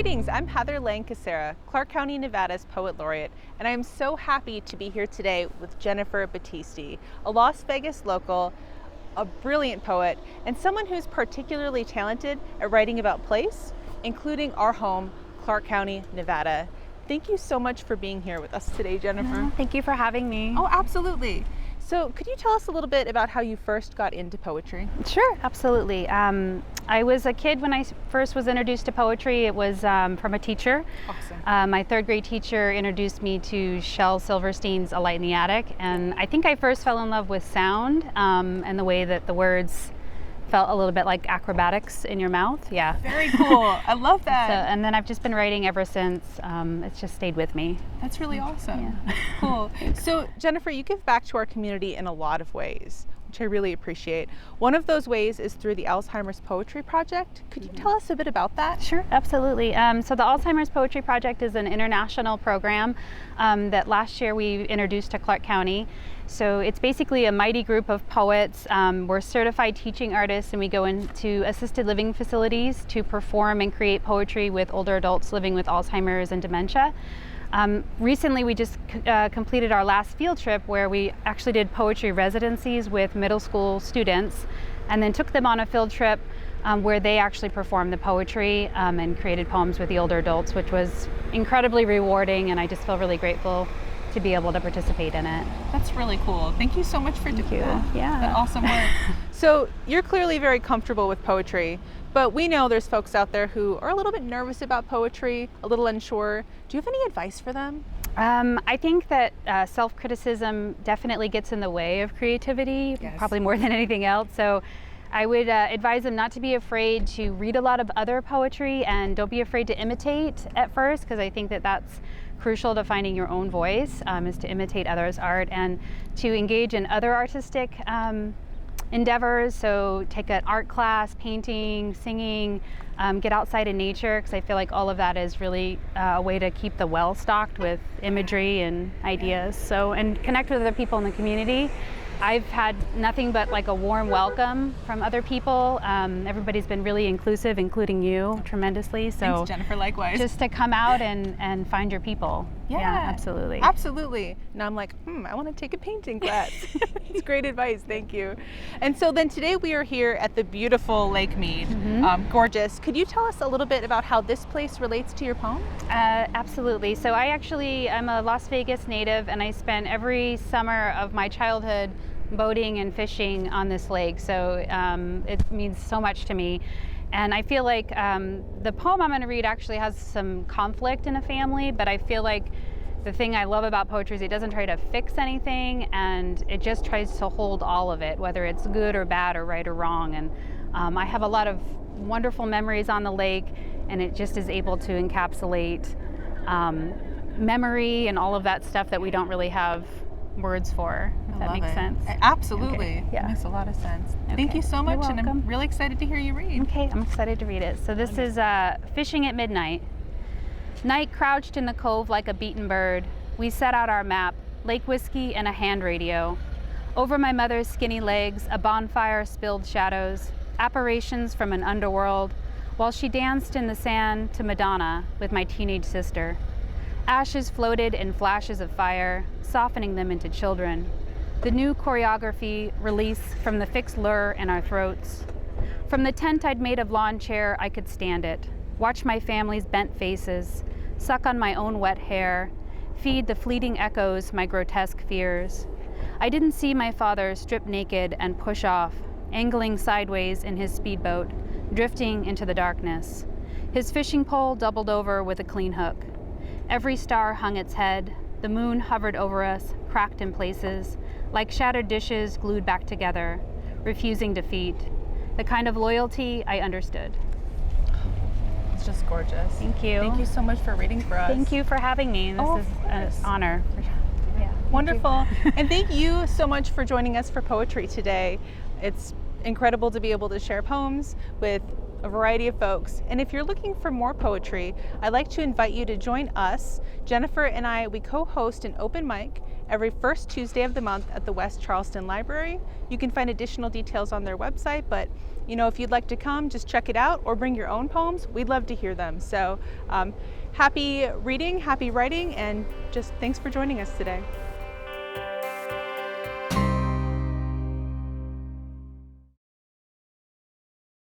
Greetings, I'm Heather Lang-Cassera, Clark County, Nevada's Poet Laureate, and I am so happy to be here today with Jennifer Battisti, a Las Vegas local, a brilliant poet, and someone who's particularly talented at writing about place, including our home, Clark County, Nevada. Thank you so much for being here with us today, Jennifer. Thank you for having me. Oh, absolutely. So could you tell us a little bit about how you first got into poetry? Sure, absolutely. I was a kid when I first was introduced to poetry. It was from a teacher. Awesome. My third grade teacher introduced me to Shel Silverstein's A Light in the Attic, and I think I first fell in love with sound and the way that the words felt a little bit like acrobatics in your mouth. Yeah. Very cool. I love that. And then I've just been writing ever since. It's just stayed with me. That's really awesome. Yeah. Cool. So Jennifer, you give back to our community in a lot of ways, which I really appreciate. One of those ways is through the Alzheimer's Poetry Project. Could you tell us a bit about that? Sure, absolutely. So the Alzheimer's Poetry Project is an international program that last year we introduced to Clark County. So it's basically a mighty group of poets. We're certified teaching artists, and we go into assisted living facilities to perform and create poetry with older adults living with Alzheimer's and dementia. Recently we just completed our last field trip where we actually did poetry residencies with middle school students and then took them on a field trip where they actually performed the poetry and created poems with the older adults, which was incredibly rewarding, and I just feel really grateful to be able to participate in it. That's really cool. Thank you so much for doing that. Yeah. That awesome work. So you're clearly very comfortable with poetry, but we know there's folks out there who are a little bit nervous about poetry, a little unsure. Do you have any advice for them? I think that self-criticism definitely gets in the way of creativity, Yes. probably more than anything else. So I would advise them not to be afraid to read a lot of other poetry, and don't be afraid to imitate at first, because I think that that's crucial to finding your own voice, is to imitate others' art and to engage in other artistic endeavors. So take an art class, painting, singing, get outside in nature, because I feel like all of that is really a way to keep the well stocked with imagery and ideas. So, and connect with other people in the community. I've had nothing but like a warm welcome from other people. Everybody's been really inclusive, including you, tremendously. So Thanks, Jennifer, likewise. just to come out and find your people. Yeah, absolutely. Absolutely. Now I'm like, I want to take a painting class. It's great advice. Thank you. And so then today we are here at the beautiful Lake Mead. Gorgeous. Could you tell us a little bit about how this place relates to your poem? Absolutely. So I'm a Las Vegas native, and I spent every summer of my childhood boating and fishing on this lake. So it means so much to me. And I feel like the poem I'm going to read actually has some conflict in a family, but I feel like the thing I love about poetry is it doesn't try to fix anything, and it just tries to hold all of it, whether it's good or bad or right or wrong. And I have a lot of wonderful memories on the lake, and it just is able to encapsulate memory and all of that stuff that we don't really have words for, if that makes sense. Absolutely. Okay. Yeah. It makes a lot of sense. Okay. Thank you so much, You're and I'm welcome. really excited to hear you read. Okay, I'm excited to read it. So this is Fishing at Midnight. Night crouched in the cove like a beaten bird. We set out our map, lake whiskey and a hand radio. Over my mother's skinny legs, a bonfire spilled shadows, apparitions from an underworld, while she danced in the sand to Madonna with my teenage sister. Ashes floated in flashes of fire, softening them into children. The new choreography release from the fixed lure in our throats. From the tent I'd made of lawn chair, I could stand it, watch my family's bent faces, suck on my own wet hair, feed the fleeting echoes my grotesque fears. I didn't see my father strip naked and push off, angling sideways in his speedboat, drifting into the darkness. His fishing pole doubled over with a clean hook. Every star hung its head. The moon hovered over us, cracked in places, like shattered dishes glued back together, refusing defeat. The kind of loyalty I understood. It's just gorgeous. Thank you. Thank you so much for reading for us. Thank you for having me. This is an honor. Yeah. Wonderful. And thank you so much for joining us for poetry today. It's incredible to be able to share poems with a variety of folks. And if you're looking for more poetry, I'd like to invite you to join us. Jennifer and I, we co-host an open mic every first Tuesday of the month at the West Charleston Library. You can find additional details on their website, but if you'd like to come, just check it out or bring your own poems. We'd love to hear them. So happy reading, happy writing, and just thanks for joining us today.